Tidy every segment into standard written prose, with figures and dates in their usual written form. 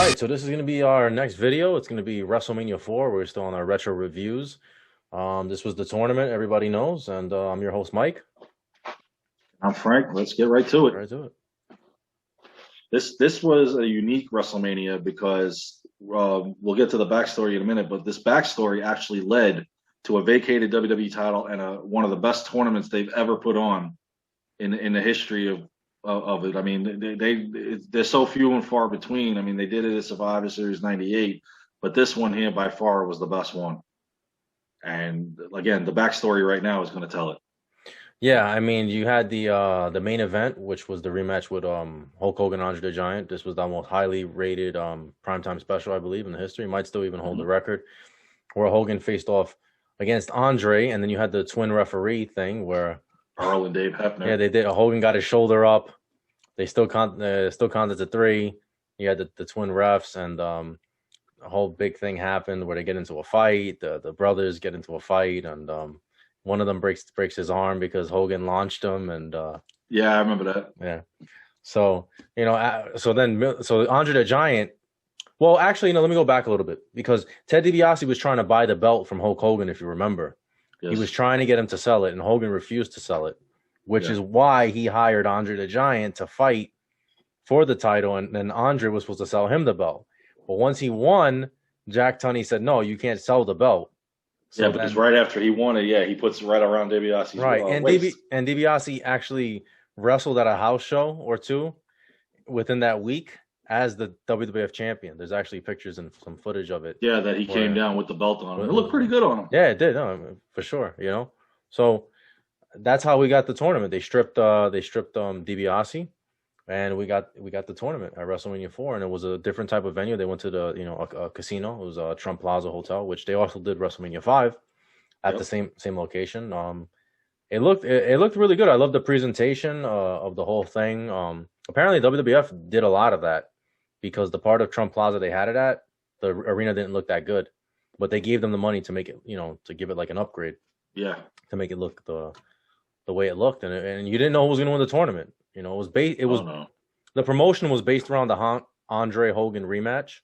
right, so this is going to be our next video. It's going to be WrestleMania 4. We're still on our retro reviews. This was the tournament everybody knows, and I'm your host, Mike. I'm Frank. Let's get right to it. Right to it. This was a unique WrestleMania because we'll get to the backstory in a minute, but this backstory actually led to a vacated WWE title and one of the best tournaments they've ever put on in the history of it. I mean, they're so few and far between. I mean, they did it at Survivor Series '98, but this one here by far was the best one. And again, the backstory right now is going to tell it. Yeah, I mean, you had the main event, which was the rematch with Hulk Hogan, Andre the Giant. This was the most highly rated primetime special, I believe, in the history. Might still even hold the record, where Hogan faced off against Andre, and then you had the twin referee thing where Earl and Dave Hebner. Yeah, they did. Hogan got his shoulder up. They still counted to 3. You had the twin refs, and a whole big thing happened where they get into a fight. The brothers get into a fight, and one of them breaks his arm because Hogan launched him, and yeah, I remember that. Yeah, so so Andre the Giant. Well, actually, let me go back a little bit because Ted DiBiase was trying to buy the belt from Hulk Hogan, if you remember. Yes. He was trying to get him to sell it, and Hogan refused to sell it, which is why he hired Andre the Giant to fight for the title, and then Andre was supposed to sell him the belt. But once he won, Jack Tunney said, "No, you can't sell the belt." So because right after he won it, he puts it right around DiBiase's waist. And DiBiase actually wrestled at a house show or two within that week as the WWF champion. There's actually pictures and some footage of it. Yeah, that he came down with the belt on him. It looked pretty good on him. Yeah, it did, for sure. So that's how we got the tournament. They stripped DiBiase, and we got the tournament at WrestleMania 4, and it was a different type of venue. They went to the a casino. It was a Trump Plaza Hotel, which they also did WrestleMania 5 at the same location. It looked really good. I love the presentation of the whole thing. Apparently WWF did a lot of that because the part of Trump Plaza they had it at, the arena didn't look that good, but they gave them the money to make it, to give it like an upgrade. Yeah. To make it look the way it looked, and you didn't know who was going to win the tournament. The promotion was based around the Andre Hogan rematch,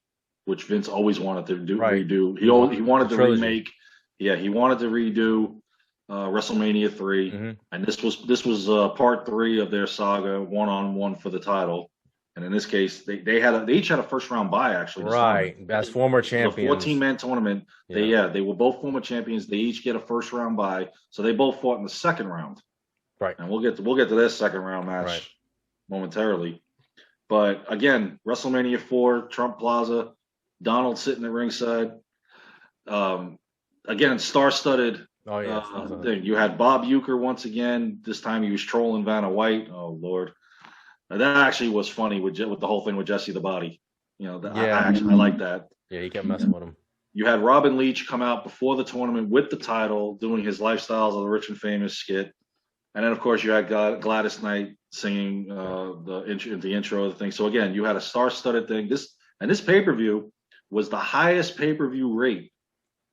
which Vince always wanted to redo. He wanted to remake. Yeah, he wanted to redo WrestleMania 3, and this was part 3 of their saga, 1-on-1 for the title. And in this case, they each had a first round bye actually. Right, as former champions. The 14-man tournament. They were both former champions. They each get a first round bye, so they both fought in the second round. Right, and we'll get to this second round match momentarily. But again, WrestleMania 4, Trump Plaza, Donald sitting at ringside. Again, star-studded. Oh yeah. Thing. You had Bob Uecker once again. This time he was trolling Vanna White. Oh Lord. That actually was funny with the whole thing with Jesse the Body. I like that. Yeah, he kept messing with him. You had Robin Leach come out before the tournament with the title, doing his Lifestyles of the Rich and Famous skit. And then, of course, you had Gladys Knight singing the intro of the thing. So, again, you had a star-studded thing. This pay-per-view was the highest pay-per-view rate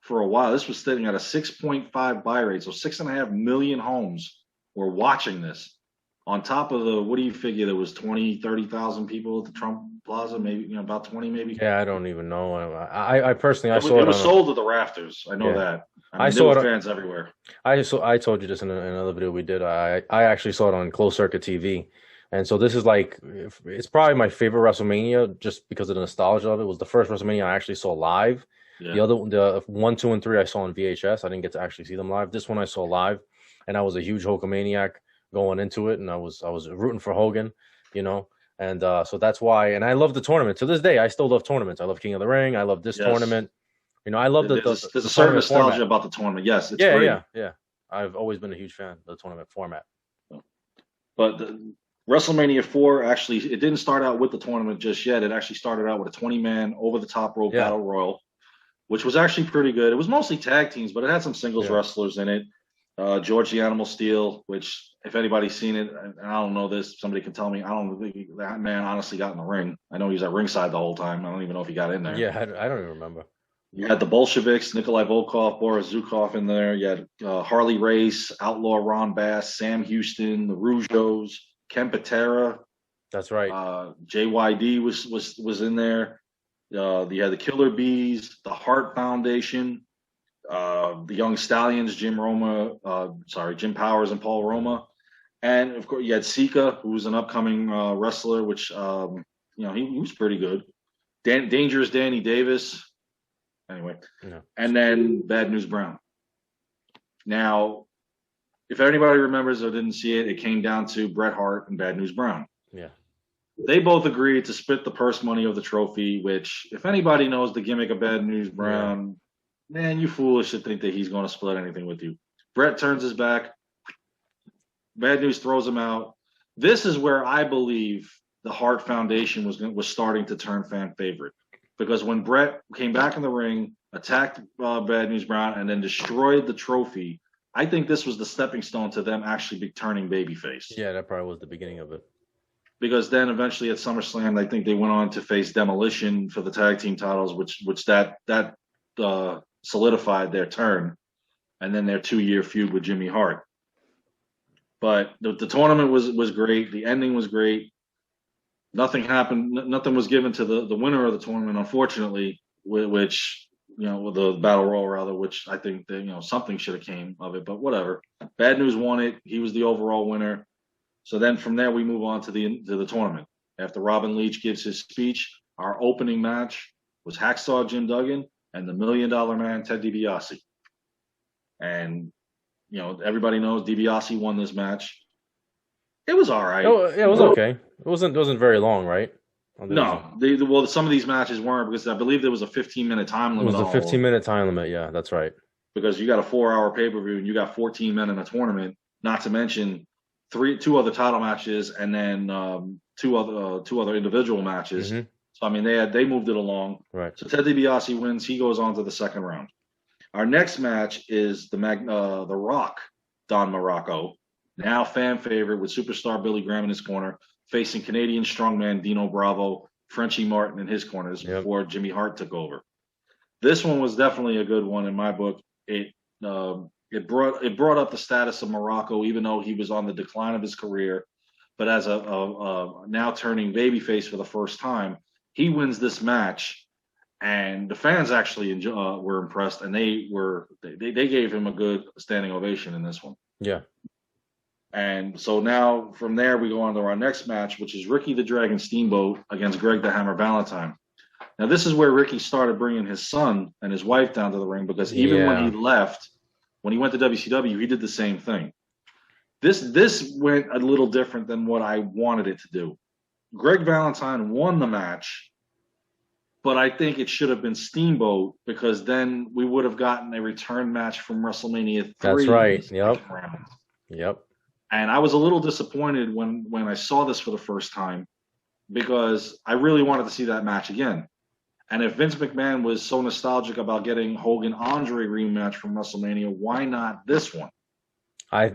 for a while. This was sitting at a 6.5 buy rate. So 6.5 million homes were watching this. On top of what do you figure? There was 20, 30,000 people at the Trump Plaza, maybe, about 20 maybe? Yeah, I don't even know. I personally, saw it. It was sold to the rafters. I know that. I saw fans everywhere. I told you this in another video we did. I actually saw it on closed circuit TV. And so this is it's probably my favorite WrestleMania just because of the nostalgia of it. It was the first WrestleMania I actually saw live. Yeah. The 1, 2, and 3 I saw on VHS. I didn't get to actually see them live. This one I saw live, and I was a huge Hulkamaniac going into it, and I was rooting for Hogan, and so that's why. And I love the tournament to this day. I still love tournaments. I love King of the Ring. I love this tournament. I love there's a certain nostalgia format about the tournament. Yes, it's great. Yeah. I've always been a huge fan of the tournament format. But WrestleMania 4 actually, it didn't start out with the tournament just yet. It actually started out with a 20-man over the top rope battle royal, which was actually pretty good. It was mostly tag teams, but it had some singles wrestlers in it. George the Animal Steel, which if anybody's seen it, and I don't know this, somebody can tell me. I don't think that man honestly got in the ring. I know he was at ringside the whole time. I don't even know if he got in there. Yeah, I don't even remember. You had the Bolsheviks, Nikolai Volkov, Boris Zukov in there. You had Harley Race, Outlaw Ron Bass, Sam Houston, the Rougeos, Ken Patera. That's right. JYD was in there. You had the Killer Bees, the Heart Foundation, the Young Stallions, Jim Powers and Paul Roma, and of course you had Sika, who's an upcoming wrestler, which he was pretty good. Dangerous Danny Davis, anyway, and then Bad News Brown. Now, if anybody remembers or didn't see it, it came down to Bret Hart and Bad News Brown. Yeah. They both agreed to split the purse money of the trophy, which, if anybody knows the gimmick of Bad News Brown, man, you foolish to think that he's going to split anything with you. Bret turns his back. Bad News throws him out. This is where I believe the Hart Foundation was starting to turn fan favorite. Because when Bret came back in the ring, attacked Bad News Brown, and then destroyed the trophy, I think this was the stepping stone to them actually turning babyface. Yeah, that probably was the beginning of it. Because then eventually at SummerSlam, I think they went on to face Demolition for the tag team titles, which solidified their turn, and then their 2-year feud with Jimmy Hart. But the tournament was great. The ending was great. Nothing happened. Nothing was given to the winner of the tournament, unfortunately, which with the Battle Royal rather, which I think that something should have came of it. But whatever. Bad News won it. He was the overall winner. So then from there we move on to the tournament. After Robin Leach gives his speech, our opening match was Hacksaw Jim Duggan and the $1 Million Man Ted DiBiase. And everybody knows DiBiase won this match. It was all right. Oh, yeah, it was okay. It wasn't very long, right? No, some of these matches weren't, because I believe there was a 15-minute time limit. It was a 15-minute time limit. Yeah, that's right. Because you got a 4-hour pay-per-view and you got 14 men in a tournament, not to mention two other title matches and then two other individual matches. Mm-hmm. So I mean they moved it along. Right. So Ted DiBiase wins. He goes on to the second round. Our next match is the Rock, Don Morocco, now fan favorite with superstar Billy Graham in his corner, facing Canadian strongman Dino Bravo, Frenchie Martin in his corners before Jimmy Hart took over. This one was definitely a good one in my book. It brought up the status of Morocco, even though he was on the decline of his career. But as a now turning babyface for the first time, he wins this match, and the fans actually were impressed, and they gave him a good standing ovation in this one. Yeah. And so now from there we go on to our next match, which is Ricky the Dragon Steamboat against Greg the Hammer Valentine. Now this is where Ricky started bringing his son and his wife down to the ring, because even when he left, when he went to WCW, he did the same thing. This went a little different than what I wanted it to do. Greg Valentine won the match, but I think it should have been Steamboat, because then we would have gotten a return match from WrestleMania 3. That's right. Yep. And I was a little disappointed when I saw this for the first time, because I really wanted to see that match again. And if Vince McMahon was so nostalgic about getting Hogan-Andre rematch from WrestleMania, why not this one? I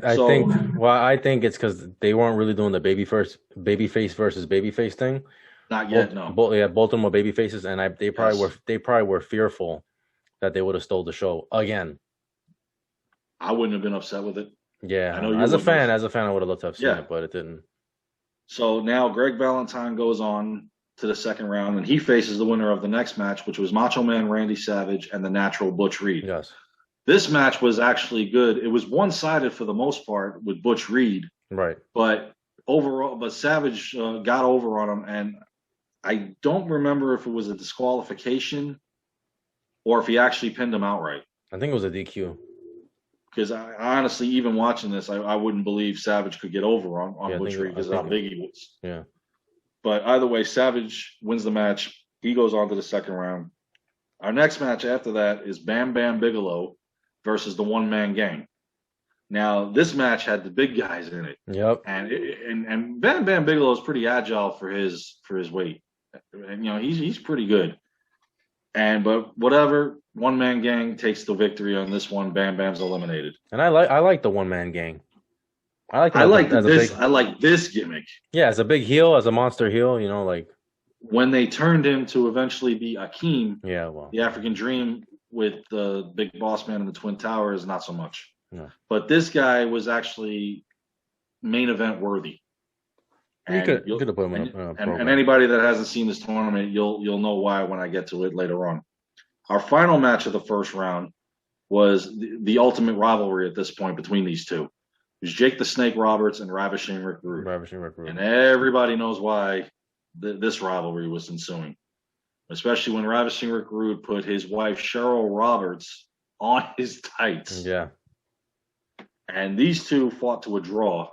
think it's because they weren't really doing the babyface versus babyface thing. Not yet, no. Both of them were babyfaces, and they probably were fearful that they would have stole the show again. I wouldn't have been upset with it. Yeah, I know as a fan, I would have loved to have seen it, but it didn't. So now Greg Valentine goes on to the second round, and he faces the winner of the next match, which was Macho Man Randy Savage and the Natural Butch Reed. Yes. This match was actually good. It was one-sided for the most part with Butch Reed. Right. But Savage got over on him, and I don't remember if it was a disqualification or if he actually pinned him outright. I think it was a DQ. Because I honestly, even watching this, I wouldn't believe Savage could get over on Butch Reed because of how big he was. Yeah. But either way, Savage wins the match. He goes on to the second round. Our next match after that is Bam Bam Bigelow versus the One Man Gang. Now, this match had the big guys in it. Yep. And Bam Bam Bigelow is pretty agile for his weight. And he's pretty good. But whatever, One Man Gang takes the victory on this one. Bam Bam's eliminated. And I like the One Man Gang. I like this gimmick. Yeah, as a big heel, as a monster heel, when they turned him to eventually be Akeem. Yeah, well, the African Dream with the Big Boss Man and the Twin Towers, not so much. Yeah. But this guy was actually main event worthy. You And could have put him in a and program. anybody that hasn't seen this tournament, you'll know why when I get to it later on. Our final match of the first round was the ultimate rivalry at this point between these two. It was Jake the Snake Roberts and Ravishing Rick Rude. And everybody knows why this rivalry was ensuing, especially when Ravishing Rick Rude put his wife Cheryl Roberts on his tights. Yeah. And these two fought to a draw.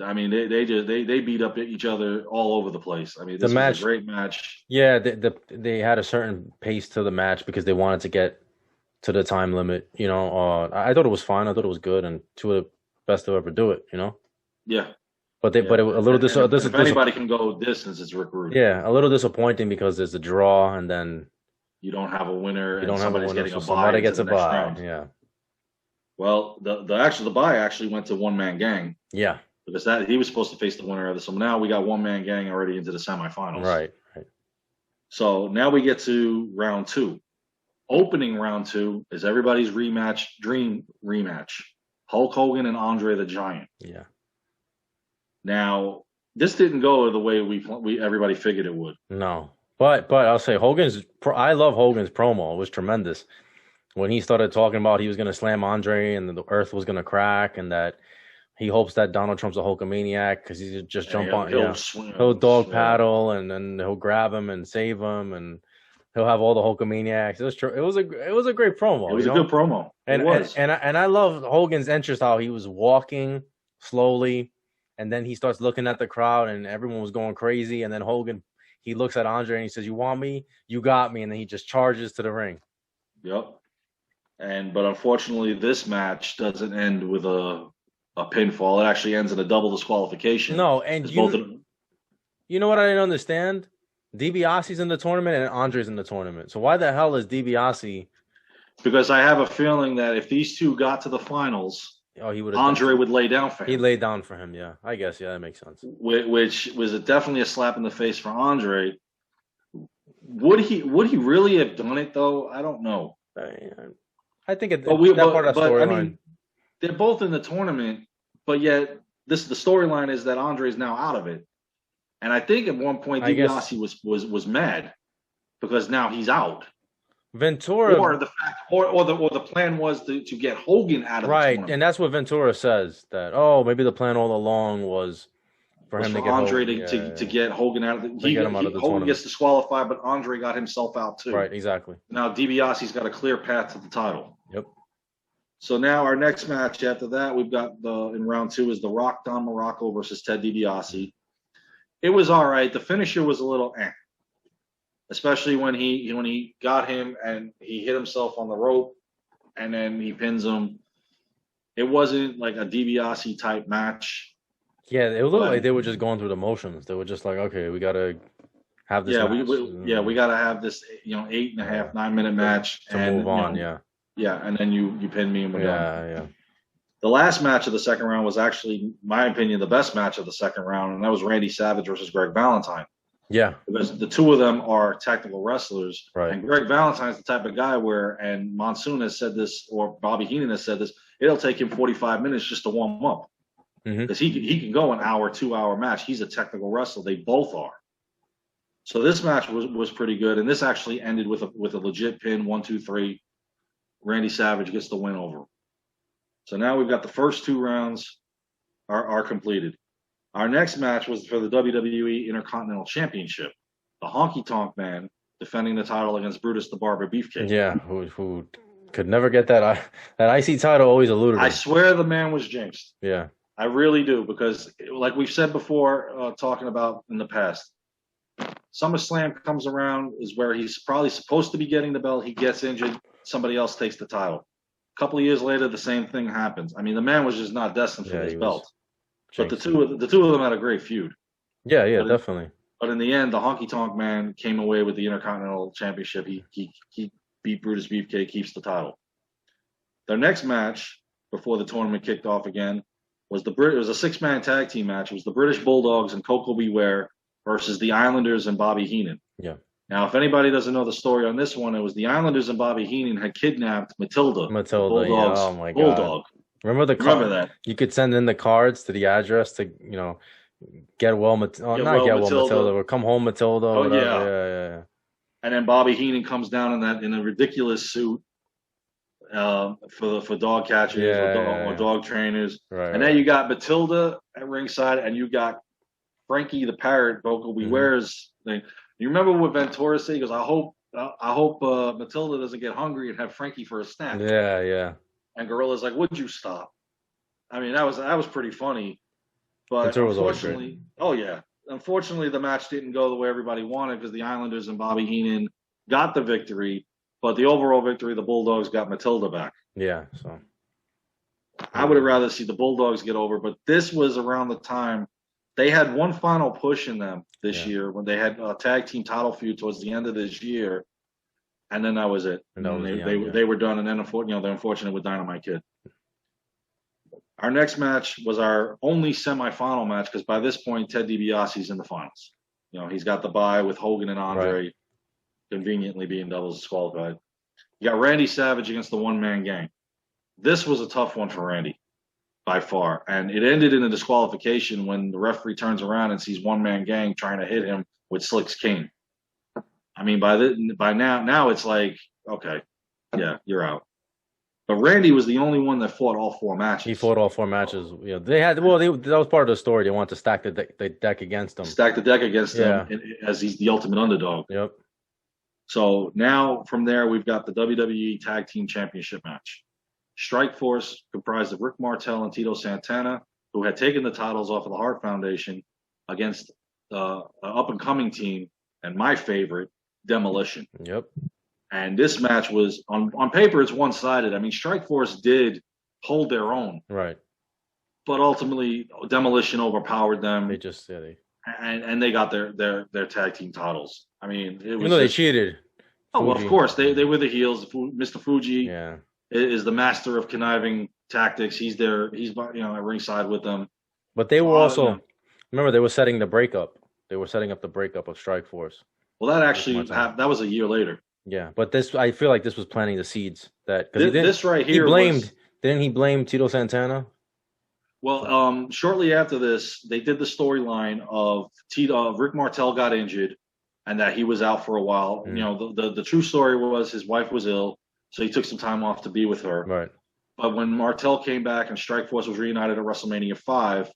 I mean, they beat up each other all over the place. I mean, this was a great match. Yeah, they had a certain pace to the match because they wanted to get to the time limit. You know, I thought it was fine. I thought it was good, and two of the best to ever do it. You know. Yeah. But a little if anybody can go distance, it's Rick Rude. Yeah, a little disappointing because there's a draw, and then you don't have a winner. You don't have a winner. Getting so a bye somebody gets a bye. Round. Yeah. Well, the bye actually went to One Man Gang. Yeah. Because he was supposed to face the winner of this. So now we got One Man Gang already into the semifinals. Right. So now we get to round 2. Opening round 2 is everybody's dream rematch. Hulk Hogan and Andre the Giant. Yeah. Now, this didn't go the way we everybody figured it would. No. But I'll say I love Hogan's promo. It was tremendous. When he started talking about he was going to slam Andre and the earth was going to crack and that he hopes that Donald Trump's a Hulkamaniac because he's just jump on. He'll dog paddle and then he'll grab him and save him and he'll have all the Hulkamaniacs. It was true. It was a great promo. It was a good promo. And I love Hogan's entrance, how he was walking slowly and then he starts looking at the crowd and everyone was going crazy. And then Hogan, he looks at Andre and he says, "You want me? You got me." And then he just charges to the ring. Yep. But unfortunately, this match doesn't end with a pinfall. It actually ends in a double disqualification. No, and you know what I didn't understand? Dibiase's in the tournament and Andre's in the tournament. So why the hell is Dibiase? Because I have a feeling that if these two got to the finals, Andre would lay down for him. He'd lay down for him, yeah. I guess, yeah, that makes sense. Which was definitely a slap in the face for Andre. Would he really have done it though? I don't know. I think that part of the storyline. I mean, they're both in the tournament, but yet the storyline is that Andre is now out of it. And I think at one point DiBiase was mad because now he's out. Ventura, or the plan was to get Hogan out of the tournament. And that's what Ventura says, that maybe the plan all along was for him to get Andre to get Hogan out of the Hogan tournament. Gets disqualified, but Andre got himself out too. Right, exactly. Now DiBiase's got a clear path to the title. Yep. So now our next match after that, we've got in round 2 is the Rock Don Morocco versus Ted DiBiase. It was all right. The finisher was a little especially when he got him and he hit himself on the rope and then he pins him. It wasn't like a DiBiase type match. Yeah, it looked like they were just going through the motions. They were just like, okay, we gotta have this. Yeah, we gotta have this, 8.5, 9-minute match to move on. Yeah, and then you pin me and we're done. Yeah. The last match of the second round was actually, in my opinion, the best match of the second round, and that was Randy Savage versus Greg Valentine. Yeah. Because the two of them are technical wrestlers. Right. And Greg Valentine's the type of guy and Monsoon has said this, or Bobby Heenan has said this, it'll take him 45 minutes just to warm up. Because he can go an hour, 2-hour match. He's a technical wrestler. They both are. So this match was pretty good, and this actually ended with a legit pin, 1, 2, 3. Randy Savage gets the win over. So now we've got the first 2 rounds are completed. Our next match was for the WWE Intercontinental Championship. The Honky Tonk Man defending the title against Brutus the Barber Beefcake. Yeah, who could never get that IC title, always eluded him. I swear the man was jinxed. Yeah. I really do, because like we've said before, talking about in the past, SummerSlam comes around is where he's probably supposed to be getting the belt. He gets injured. Somebody else takes the title. A couple of years later, the same thing happens. I mean, the man was just not destined for this belt. But the two of them had a great feud. Yeah, definitely. But in the end, the Honky Tonk Man came away with the Intercontinental Championship. He beat Brutus Beefcake, keeps the title. Their next match before the tournament kicked off again was it was a 6-man tag team match. It was the British Bulldogs and Coco Beware versus the Islanders and Bobby Heenan. Yeah. Now, if anybody doesn't know the story on this one, it was the Islanders and Bobby Heenan had kidnapped Matilda, Bulldogs, oh my God. Bulldog. Remember that? You could send in the cards to the address to, Get well, not get well, Matilda, or come home, Matilda. Or Oh whatever. yeah. Yeah. And then Bobby Heenan comes down in a ridiculous suit for dog catchers or dog trainers. Right. And then you got Matilda at ringside, and you got Frankie the Parrot, Vocal Beware's thing. You remember what Ventura said? He goes, I hope Matilda doesn't get hungry and have Frankie for a snack. Yeah. And Gorilla's like, would you stop? I mean, that was pretty funny. But Ventura was unfortunately, unfortunately, the match didn't go the way everybody wanted because the Islanders and Bobby Heenan got the victory. But the overall victory, the Bulldogs got Matilda back. Yeah, so. I would have rather see the Bulldogs get over, but this was around the time they had one final push in them this year when they had a tag team title feud towards the end of this year, and then that was it. And they were done, and then they're unfortunate with Dynamite Kid. Our next match was our only semifinal match because by this point Ted DiBiase's in the finals. He's got the bye with Hogan and Andre, conveniently being doubles disqualified. You got Randy Savage against the one-man gang. This was a tough one for Randy, by far. And it ended in a disqualification when the referee turns around and sees one-man gang trying to hit him with Slick's cane. I mean, by now it's like, okay, yeah, you're out. But Randy was the only one that fought all 4 matches. He fought all 4 matches. That was part of the story. They wanted to stack the deck against him. Stack the deck against him as he's the ultimate underdog. Yep. So now from there, we've got the WWE Tag Team Championship match. Strike Force, comprised of Rick Martel and Tito Santana, who had taken the titles off of the Hart Foundation, against an up-and-coming team, and my favorite, Demolition. Yep. And this match was, on paper, it's one-sided. I mean, Strike Force did hold their own. Right. But ultimately, Demolition overpowered them. They just, and they got their tag team titles. I mean, it was. They cheated. Oh, well, of course. They were the heels. Mr. Fuji is the master of conniving tactics. He's there. He's at ringside with them. But they were also, remember, they were setting the breakup. They were setting up the breakup of Strike Force. Well, that actually that was a year later. Yeah, but I feel like this was planting the seeds that this right here. Didn't he blame Tito Santana? Well, shortly after this, they did the storyline of Rick Martel got injured, and that he was out for a while. The true story was his wife was ill, so he took some time off to be with her. Right. But when Martel came back and Strikeforce was reunited at WrestleMania 5,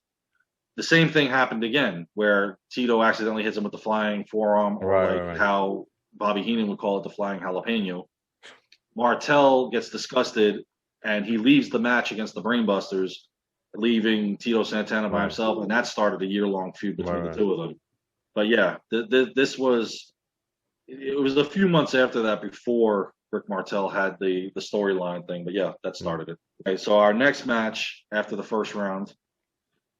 the same thing happened again, where Tito accidentally hits him with the flying forearm, or how Bobby Heenan would call it, the flying jalapeno. Martel gets disgusted, and he leaves the match against the Brainbusters, leaving Tito Santana by himself, and that started a year-long feud between the two of them. But yeah, this was a few months after that before Rick Martel had the storyline thing. But yeah, that started it. Okay, so our next match after the first round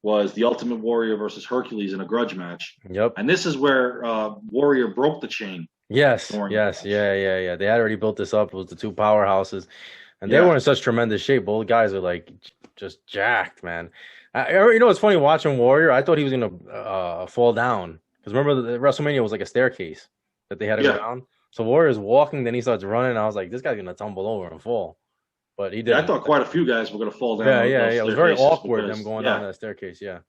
was the Ultimate Warrior versus Hercules in a grudge match. Yep. And this is where Warrior broke the chain. Yes. Yeah. They had already built this up. It was the two powerhouses, and they were in such tremendous shape. Both guys are like just jacked, man. It's funny watching Warrior. I thought he was gonna fall down because remember the WrestleMania was like a staircase that they had to go down. So Warrior's walking, then he starts running. I was like, this guy's gonna tumble over and fall, but he did. I thought quite a few guys were gonna fall down. Yeah. It was very awkward them going down that staircase. Yeah,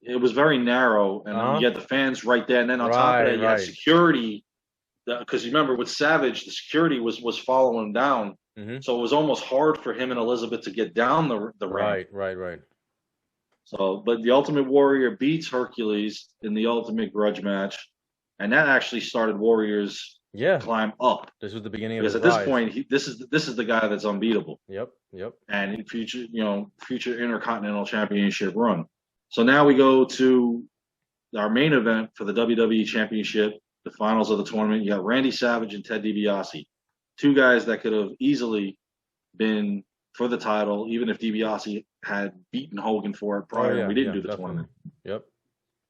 it was very narrow, and you had the fans right there, and then on top of that, you had security. Because you remember with Savage, the security was following him down, so it was almost hard for him and Elizabeth to get down the ramp. Right. So, but the Ultimate Warrior beats Hercules in the Ultimate Grudge match, and that actually started Warrior's climb up. This was the beginning because of his at this point, this is the guy that's unbeatable. Yep. And future Intercontinental Championship run. So now we go to our main event for the WWE Championship. The finals of the tournament. You got Randy Savage and Ted DiBiase, two guys that could have easily been for the title, even if DiBiase had beaten Hogan for it prior. And we didn't do the tournament. Yep.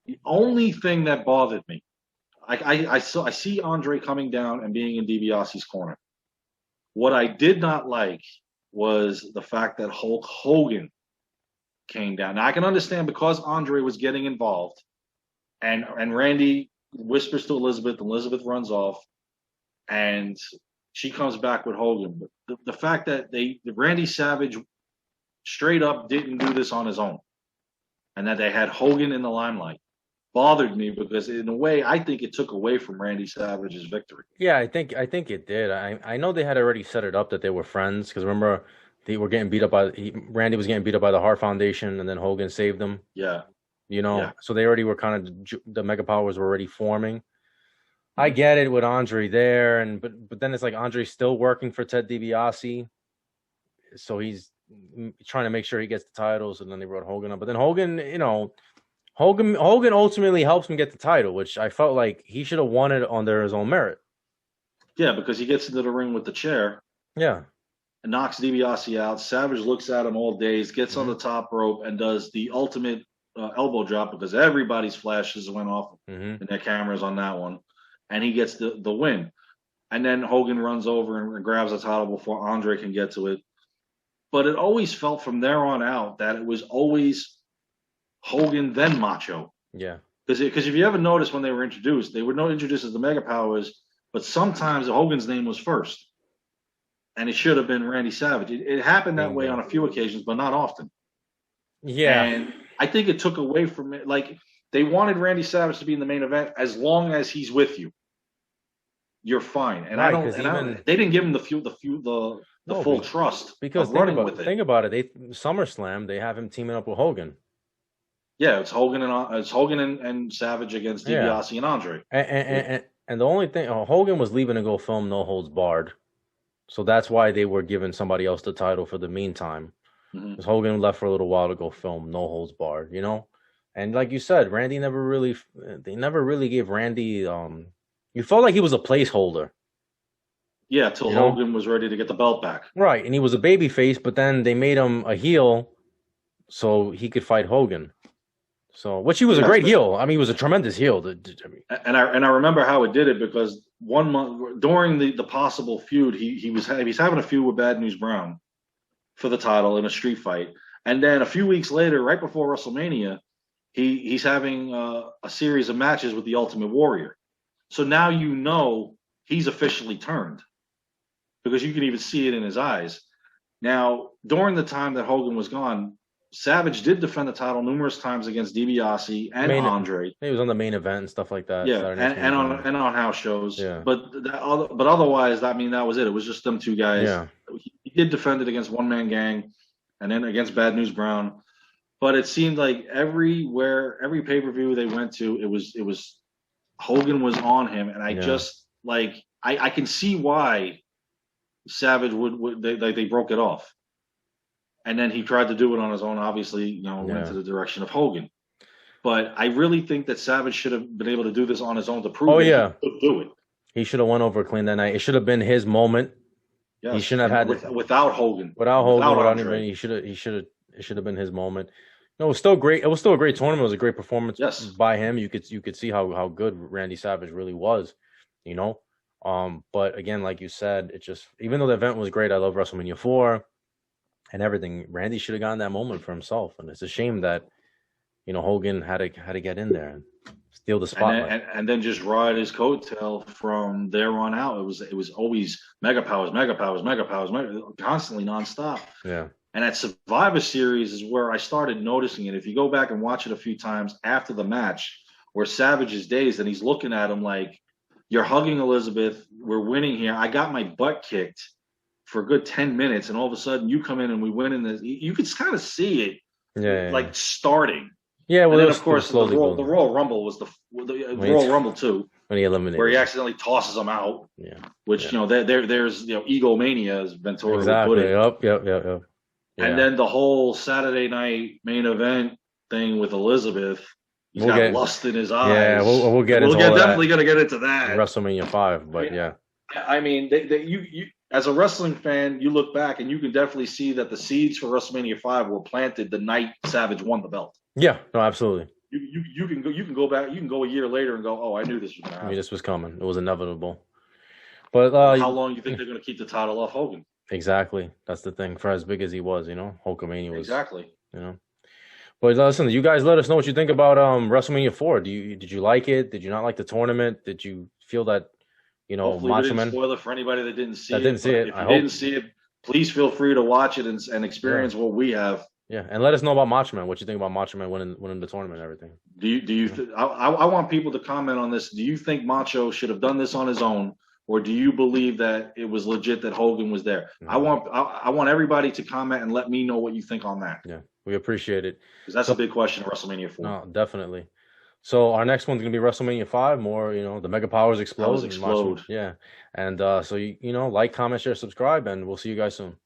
The only thing that bothered me, I see Andre coming down and being in DiBiase's corner. What I did not like was the fact that Hulk Hogan came down. Now I can understand because Andre was getting involved, and Randy whispers to Elizabeth. Elizabeth runs off, and she comes back with Hogan. But the fact that Randy Savage straight up didn't do this on his own, and that they had Hogan in the limelight. bothered me because in a way I think it took away from Randy Savage's victory. Yeah, I think it did. I know they had already set it up that they were friends because remember they were getting beat up by Randy was getting beat up by the Hart Foundation and then Hogan saved them. Yeah, Yeah. So they already were kind of the Mega Powers were already forming. I get it with Andre there, but then it's like Andre's still working for Ted DiBiase, so he's trying to make sure he gets the titles, and then they brought Hogan up. But then Hogan, Hogan ultimately helps him get the title, which I felt like he should have won it under his own merit. Yeah, because he gets into the ring with the chair. Yeah. And knocks DiBiase out. Savage looks at him all dazed, gets on the top rope, and does the ultimate elbow drop because everybody's flashes went off and their cameras on that one. And he gets the win. And then Hogan runs over and grabs the title before Andre can get to it. But it always felt from there on out that it was always Hogan then Macho. Yeah. Because if you ever notice when they were introduced, they were not introduced as the Mega Powers, but sometimes Hogan's name was first. And it should have been Randy Savage. It happened that way on a few occasions, but not often. Yeah. And I think it took away from it. Like, they wanted Randy Savage to be in the main event as long as he's with you. You're fine. And right, they didn't give him the full trust because of running with it. Think about it. SummerSlam, they have him teaming up with Hogan. Yeah, it's Hogan and Savage against DiBiase and Andre. And the only thing, Hogan was leaving to go film No Holds Barred, so that's why they were giving somebody else the title for the meantime. Because Hogan left for a little while to go film No Holds Barred, And like you said, they never really gave Randy. You felt like he was a placeholder. Yeah, till Hogan was ready to get the belt back. Right, and he was a babyface, but then they made him a heel so he could fight Hogan. So, which he was a great heel. I mean, he was a tremendous heel. And I remember how it did it because 1 month during the possible feud, he's having a feud with Bad News Brown for the title in a street fight, and then a few weeks later, right before WrestleMania, he's having a series of matches with the Ultimate Warrior. So now he's officially turned because you can even see it in his eyes. Now, during the time that Hogan was gone, Savage did defend the title numerous times against DiBiase and Andre. He was on the main event and stuff like that. Yeah, and on house shows. Yeah. But otherwise, that was it. It was just them two guys. Yeah. He did defend it against One Man Gang and then against Bad News Brown. But it seemed like every pay-per-view they went to, it was Hogan was on him, and I can see why Savage they broke it off. And then he tried to do it on his own, obviously, went to the direction of Hogan. But I really think that Savage should have been able to do this on his own to prove he could do it. He should have won over clean that night. It should have been his moment. Yes. He shouldn't have had without Hogan. Without Andre. It should have been his moment. No, it was still great. It was still a great tournament. It was a great performance by him. You could see how good Randy Savage really was, But again, like you said, it just, even though the event was great, I love WrestleMania 4 and everything. Randy should have gotten that moment for himself, and it's a shame that Hogan had to get in there and steal the spotlight, and then just ride his coattail from there on out. It was always Mega Powers, constantly nonstop. Yeah. And at Survivor Series is where I started noticing it. If you go back and watch it a few times after the match, where Savage is dazed and he's looking at him like, "You're hugging Elizabeth. We're winning here. I got my butt kicked for a good 10 minutes, and all of a sudden you come in and we win in this." You could kind of see it, starting. Yeah, well, and then of course the Royal Rumble was the Royal Rumble too, when he eliminated, where he accidentally tosses him out. Yeah, which there's egomania, as Ventura would put it. Yep. Yeah. And then the whole Saturday night main event thing with Elizabeth. He's got lust in his eyes. Yeah, we'll get into We're definitely going to get into that. WrestleMania 5, but I mean, you as a wrestling fan, you look back and you can definitely see that the seeds for WrestleMania 5 were planted the night Savage won the belt. Yeah, no, absolutely. You can go back. You can go a year later and go, "Oh, I knew this was going to happen." I mean, this was coming. It was inevitable. But how long do you think they're going to keep the title off Hogan? Exactly. That's the thing. For as big as he was, Hulkamania was exactly. But listen, you guys let us know what you think about WrestleMania 4. Did you like it? Did you not like the tournament? Did you feel that Hopefully Macho we didn't Man? spoil it for anybody that didn't see it. If you didn't see it, please feel free to watch it and experience what we have. Yeah, and let us know about Macho Man. What you think about Macho Man winning the tournament and everything? I want people to comment on this. Do you think Macho should have done this on his own, or do you believe that it was legit that Hogan was there? I want everybody to comment and let me know what you think on that. Yeah, we appreciate it because that's a big question at WrestleMania 4. No, definitely. So our next one's gonna be WrestleMania 5. More, the Mega Powers explode. Yeah, and so like, comment, share, subscribe, and we'll see you guys soon.